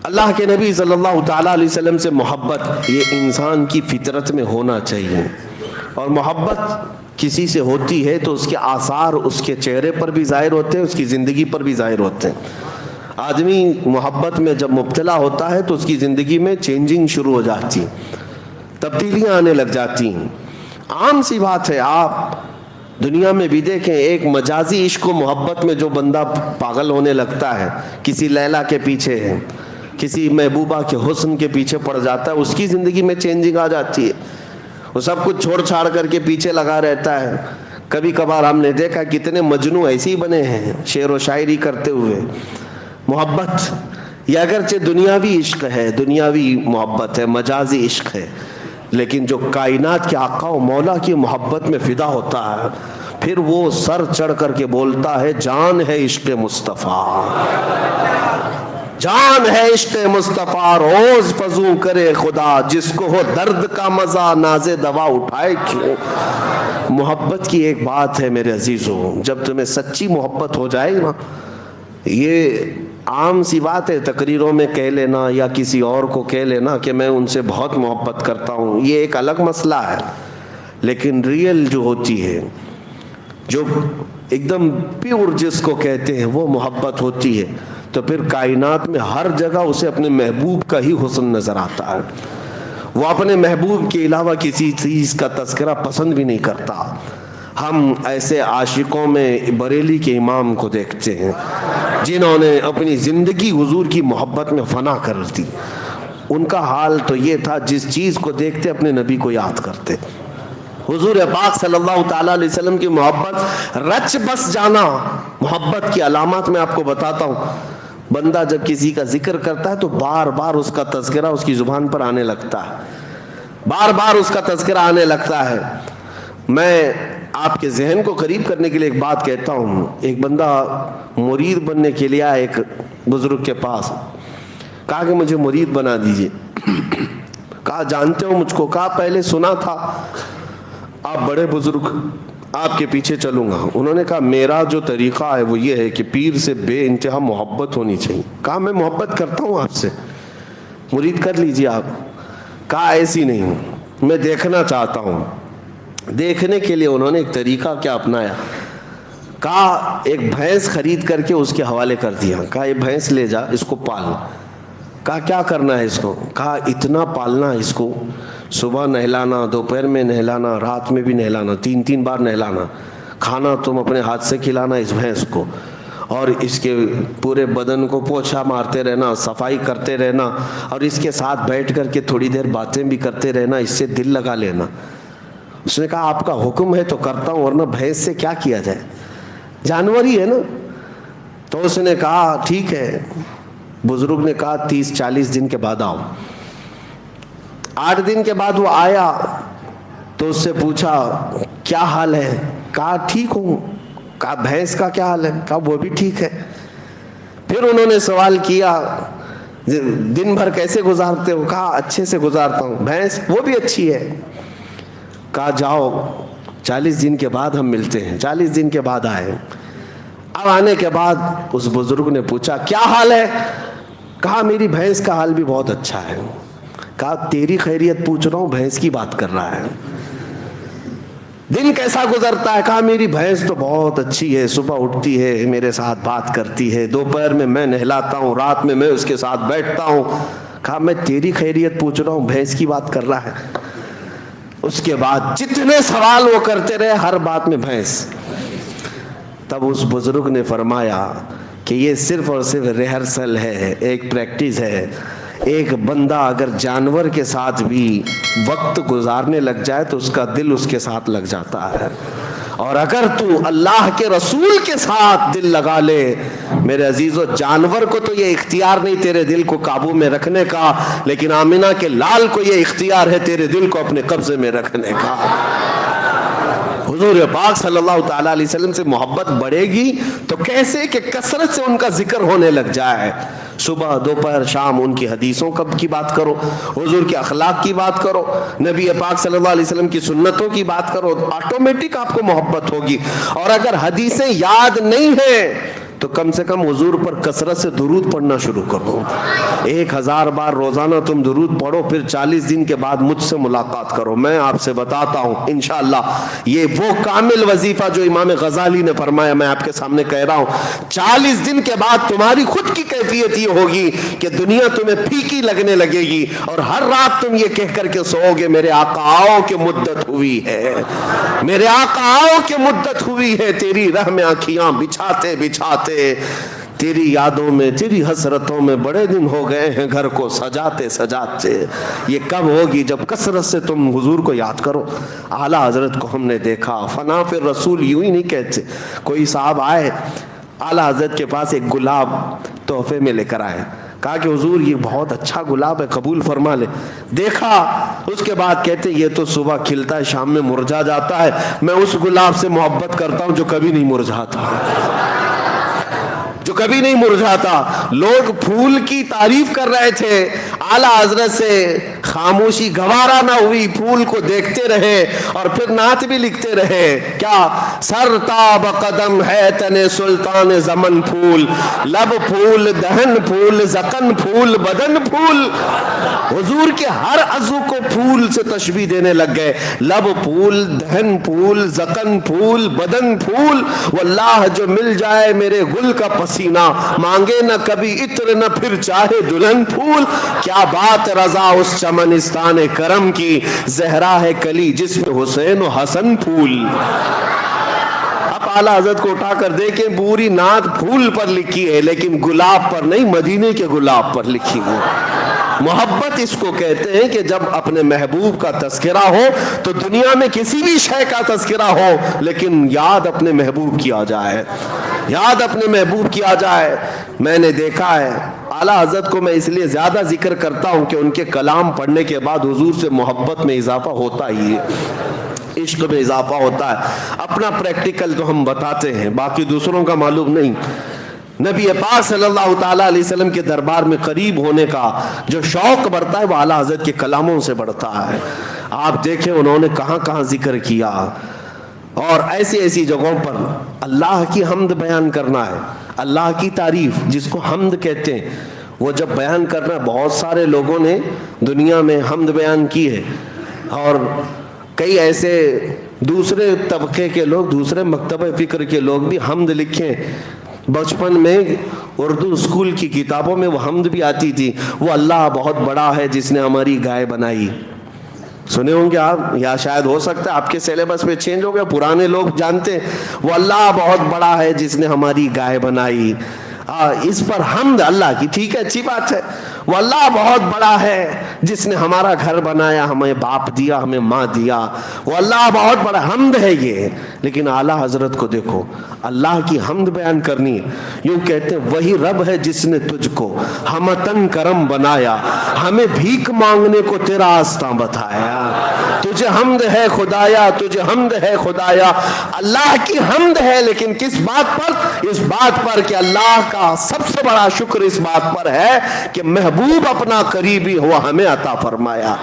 اللہ کے نبی صلی اللہ تعالیٰ علیہ وسلم سے محبت یہ انسان کی فطرت میں ہونا چاہیے، اور محبت کسی سے ہوتی ہے تو اس کے آثار اس کے چہرے پر بھی ظاہر ہوتے ہیں، اس کی زندگی پر بھی ظاہر ہوتے ہیں۔ آدمی محبت میں جب مبتلا ہوتا ہے تو اس کی زندگی میں چینجنگ شروع ہو جاتی ہے، تبدیلیاں آنے لگ جاتی ہیں۔ عام سی بات ہے، آپ دنیا میں بھی دیکھیں، ایک مجازی عشق و محبت میں جو بندہ پاگل ہونے لگتا ہے، کسی لیلا کے پیچھے ہے، کسی محبوبہ کے حسن کے پیچھے پڑ جاتا ہے، اس کی زندگی میں چینجنگ آ جاتی ہے، وہ سب کچھ چھوڑ چھاڑ کر کے پیچھے لگا رہتا ہے۔ کبھی کبھار ہم نے دیکھا کتنے مجنوں ایسے ہی بنے ہیں شعر و شاعری کرتے ہوئے۔ محبت یہ اگرچہ دنیاوی عشق ہے، دنیاوی محبت ہے، مجازی عشق ہے، لیکن جو کائنات کے آقا و مولا کی محبت میں فدا ہوتا ہے، پھر وہ سر چڑھ کر کے بولتا ہے جان ہے عشق مصطفیٰ، جان ہے عشق مصطفیٰ، روز فزوں کرے خدا، جس کو ہو درد کا مزہ ناز دوا اٹھائے کیوں۔ محبت کی ایک بات ہے میرے عزیزوں، جب تمہیں سچی محبت ہو جائے نا، یہ عام سی بات ہے تقریروں میں کہہ لینا یا کسی اور کو کہہ لینا کہ میں ان سے بہت محبت کرتا ہوں، یہ ایک الگ مسئلہ ہے، لیکن ریئل جو ہوتی ہے، جو ایک دم پیور جس کو کہتے ہیں، وہ محبت ہوتی ہے، تو پھر کائنات میں ہر جگہ اسے اپنے محبوب کا ہی حسن نظر آتا ہے، وہ اپنے محبوب کے علاوہ کسی چیز کا تذکرہ پسند بھی نہیں کرتا۔ ہم ایسے عاشقوں میں بریلی کے امام کو دیکھتے ہیں جنہوں نے اپنی زندگی حضور کی محبت میں فنا کر دی۔ ان کا حال تو یہ تھا، جس چیز کو دیکھتے اپنے نبی کو یاد کرتے۔ حضور پاک صلی اللہ تعالیٰ علیہ وسلم کی محبت، رچ بس جانا محبت کی علامات میں آپ کو بتاتا ہوں۔ بندہ جب کسی کا ذکر کرتا ہے تو بار بار اس کا تذکرہ اس کی زبان پر آنے لگتا ہے، بار بار اس کا تذکرہ آنے لگتا ہے۔ میں آپ کے ذہن کو قریب کرنے کے لیے ایک بات کہتا ہوں۔ ایک بندہ مرید بننے کے لیے آیا ایک بزرگ کے پاس، کہا کہ مجھے مرید بنا دیجئے۔ کہا جانتے ہو مجھ کو؟ کہا پہلے سنا تھا، آپ بڑے بزرگ، آپ کے پیچھے چلوں گا۔ انہوں نے کہا میرا جو طریقہ ہے وہ یہ ہے کہ پیر سے بے انتہا محبت ہونی چاہیے۔ کہا میں محبت کرتا ہوں آپ سے، مرید کر لیجئے آپ۔ کہا ایسی نہیں، میں دیکھنا چاہتا ہوں۔ دیکھنے کے لیے انہوں نے ایک طریقہ کیا اپنایا، کہا ایک بھینس خرید کر کے اس کے حوالے کر دیا، کہا یہ بھینس لے جا، اس کو پال۔ کہا کیا کرنا ہے اس کو؟ کہا اتنا پالنا اس کو، صبح نہلانا، دوپہر میں نہلانا، رات میں بھی نہلانا، 3 بار نہلانا، کھانا تم اپنے ہاتھ سے کھلانا اس بھینس کو، اور اس کے پورے بدن کو پوچھا مارتے رہنا، صفائی کرتے رہنا، اور اس کے ساتھ بیٹھ کر کے تھوڑی دیر باتیں بھی کرتے رہنا، اس سے دل لگا لینا۔ اس نے کہا آپ کا حکم ہے تو کرتا ہوں، ورنہ بھینس سے کیا کیا جائے، جانور ہی ہے نا۔ تو اس نے کہا ٹھیک ہے۔ بزرگ نے کہا 30-40 دن کے بعد آؤ۔ 8 دن کے بعد وہ آیا تو اس سے پوچھا کیا حال ہے؟ کہا ٹھیک ہوں۔ کہا بھینس کا کیا حال ہے؟ کہا وہ بھی ٹھیک ہے۔ پھر انہوں نے سوال کیا دن بھر کیسے گزارتے ہو؟ کہا اچھے سے گزارتا ہوں۔ بھینس؟ وہ بھی اچھی ہے۔ کہا جاؤ 40 دن کے بعد ہم ملتے ہیں۔ 40 دن کے بعد آئے۔ اب آنے کے بعد اس بزرگ نے پوچھا کیا حال ہے؟ کہا میری بھینس کا حال بھی بہت اچھا ہے۔ کہا تیری خیریت پوچھ رہا ہوں، بھینس کی بات کر رہا ہے۔ دن کیسا گزرتا ہے؟ کہا میری بھینس تو بہت اچھی ہے، صبح اٹھتی ہے میرے ساتھ بات کرتی ہے، دوپہر میں نہلاتا ہوں، رات میں اس کے ساتھ بیٹھتا ہوں۔ کہا میں تیری خیریت پوچھ رہا ہوں، بھینس کی بات کر رہا ہے۔ اس کے بعد جتنے سوال وہ کرتے رہے، ہر بات میں بھینس۔ تب اس بزرگ نے فرمایا کہ یہ صرف اور صرف ریہرسل ہے، ایک پریکٹس ہے۔ ایک بندہ اگر جانور کے ساتھ بھی وقت گزارنے لگ جائے تو اس کا دل اس کے ساتھ لگ جاتا ہے، اور اگر تو اللہ کے رسول کے ساتھ دل لگا لے میرے عزیزو، جانور کو تو یہ اختیار نہیں تیرے دل کو قابو میں رکھنے کا، لیکن آمنہ کے لال کو یہ اختیار ہے تیرے دل کو اپنے قبضے میں رکھنے کا۔ حضور پاک صلی اللہ تعالیٰ علیہ وسلم سے محبت بڑھے گی تو کیسے کہ کثرت سے ان کا ذکر ہونے لگ جائے، صبح دوپہر شام ان کی حدیثوں کی بات کرو، حضور کے اخلاق کی بات کرو، نبی پاک صلی اللہ علیہ وسلم کی سنتوں کی بات کرو، آٹومیٹک آپ کو محبت ہوگی۔ اور اگر حدیثیں یاد نہیں ہیں تو کم سے کم حضور پر کثرت سے درود پڑھنا شروع کرو، 1000 بار روزانہ تم درود پڑھو، پھر 40 دن کے بعد مجھ سے ملاقات کرو، میں آپ سے بتاتا ہوں انشاءاللہ یہ وہ کامل وظیفہ جو امام غزالی نے فرمایا میں آپ کے سامنے کہہ رہا ہوں۔ 40 دن کے بعد تمہاری خود کی کیفیت یہ ہوگی کہ دنیا تمہیں پھیکی لگنے لگے گی، اور ہر رات تم یہ کہہ کر کے سو گے میرے آقا آؤ کہ مدت ہوئی ہے، میرے آقا آؤ کہ مدت ہوئی ہے، تیری راہ میں آنکھیاں بچھاتے بچھاتے، تیری یادوں میں تیری حسرتوں میں بڑے دن ہو گئے ہیں گھر کو سجاتے سجاتے۔ یہ کب ہوگی؟ جب کثرت سے تم حضور کو یاد کرو۔ اعلیٰ حضرت کو ہم نے دیکھا، فنا پھر رسول یوں ہی نہیں کہتے۔ کوئی صاحب آئے اعلیٰ حضرت کے پاس، ایک گلاب تحفے میں لے کر آئے، کہا کہ حضور یہ بہت اچھا گلاب ہے، قبول فرما لے۔ دیکھا، اس کے بعد کہتے یہ تو صبح کھلتا ہے شام میں مرجھا جاتا ہے، میں اس گلاب سے محبت کرتا ہوں جو کبھی نہیں مرجھاتا، جو کبھی نہیں مرجھاتا۔ لوگ پھول کی تعریف کر رہے تھے، اعلیٰ حضرت سے خاموشی گوارا نہ ہوئی، پھول کو دیکھتے رہے اور پھر نعت بھی لکھتے رہے۔ کیا؟ سر تاب قدم ہے تن سلطان زمن پھول، لب پھول دہن پھول زکن پھول بدن پھول۔ حضور کے ہر عضو کو پھول سے تشبیہ دینے لگ گئے، لب پھول دہن پھول زکن پھول بدن پھول۔ واللہ جو مل جائے میرے گل کا پسینہ، مانگے نہ کبھی عطر نہ پھر چاہے دلہن پھول۔ کیا بات رضا اس چمنستان کرم کی، زہرا ہے کلی جس میں حسین و حسن پھول۔ اب اعلیٰ حضرت کو اٹھا کر دیکھیں، پوری نعت پھول پر لکھی ہے لیکن گلاب پر نہیں، مدینے کے گلاب پر لکھی ہے۔ محبت اس کو کہتے ہیں کہ جب اپنے محبوب کا تذکرہ ہو تو دنیا میں کسی بھی شے کا تذکرہ ہو لیکن یاد اپنے محبوب کی آ جائے، یاد اپنے محبوب کی آ جائے۔ میں نے دیکھا ہے اعلیٰ حضرت کو میں اس لیے زیادہ ذکر کرتا ہوں کہ ان کے کلام پڑھنے کے بعد حضور سے محبت میں اضافہ ہوتا ہی ہے، عشق میں اضافہ ہوتا ہے۔ اپنا پریکٹیکل تو ہم بتاتے ہیں، باقی دوسروں کا معلوم نہیں۔ نبی پاک صلی اللہ تعالیٰ علیہ وسلم کے دربار میں قریب ہونے کا جو شوق بڑھتا ہے وہ اعلیٰ حضرت کے کلاموں سے بڑھتا ہے۔ آپ دیکھیں انہوں نے کہاں کہاں ذکر کیا، اور ایسی ایسی جگہوں پر اللہ کی حمد بیان کرنا ہے، اللہ کی تعریف جس کو حمد کہتے ہیں، وہ جب بیان کرنا ہے، بہت سارے لوگوں نے دنیا میں حمد بیان کی ہے، اور کئی ایسے دوسرے طبقے کے لوگ، دوسرے مکتبہ فکر کے لوگ بھی حمد لکھیں۔ بچپن میں اردو اسکول کی کتابوں میں وہ حمد بھی آتی تھی، وہ اللہ بہت بڑا ہے جس نے ہماری گائے بنائی۔ سنے ہوں گے آپ، یا شاید ہو سکتا ہے آپ کے سیلیبس میں چینج ہو گیا، پرانے لوگ جانتے ہیں، وہ اللہ بہت بڑا ہے جس نے ہماری گائے بنائی۔ اس پر حمد اللہ کی، ٹھیک ہے، اچھی بات ہے، وہ اللہ بہت بڑا ہے جس نے ہمارا گھر بنایا، ہمیں باپ دیا، ہمیں ماں دیا، وہ اللہ بہت بڑا، حمد ہے یہ۔ لیکن اعلیٰ حضرت کو دیکھو، اللہ کی حمد بیان کرنی ہے، یوں کہتے ہیں وہی رب ہے جس نے تجھ کو ہمتن کرم بنایا، ہمیں بھیک مانگنے کو تیرا آستاں بتایا۔ تجھے حمد ہے خدایا، تجھے حمد ہے خدایا۔ اللہ کی حمد ہے، لیکن کس بات پر؟ اس بات پر کہ اللہ کا سب سے بڑا شکر اس بات پر ہے کہ محبوب اپنا قریبی ہوا ہمیں عطا فرمایا۔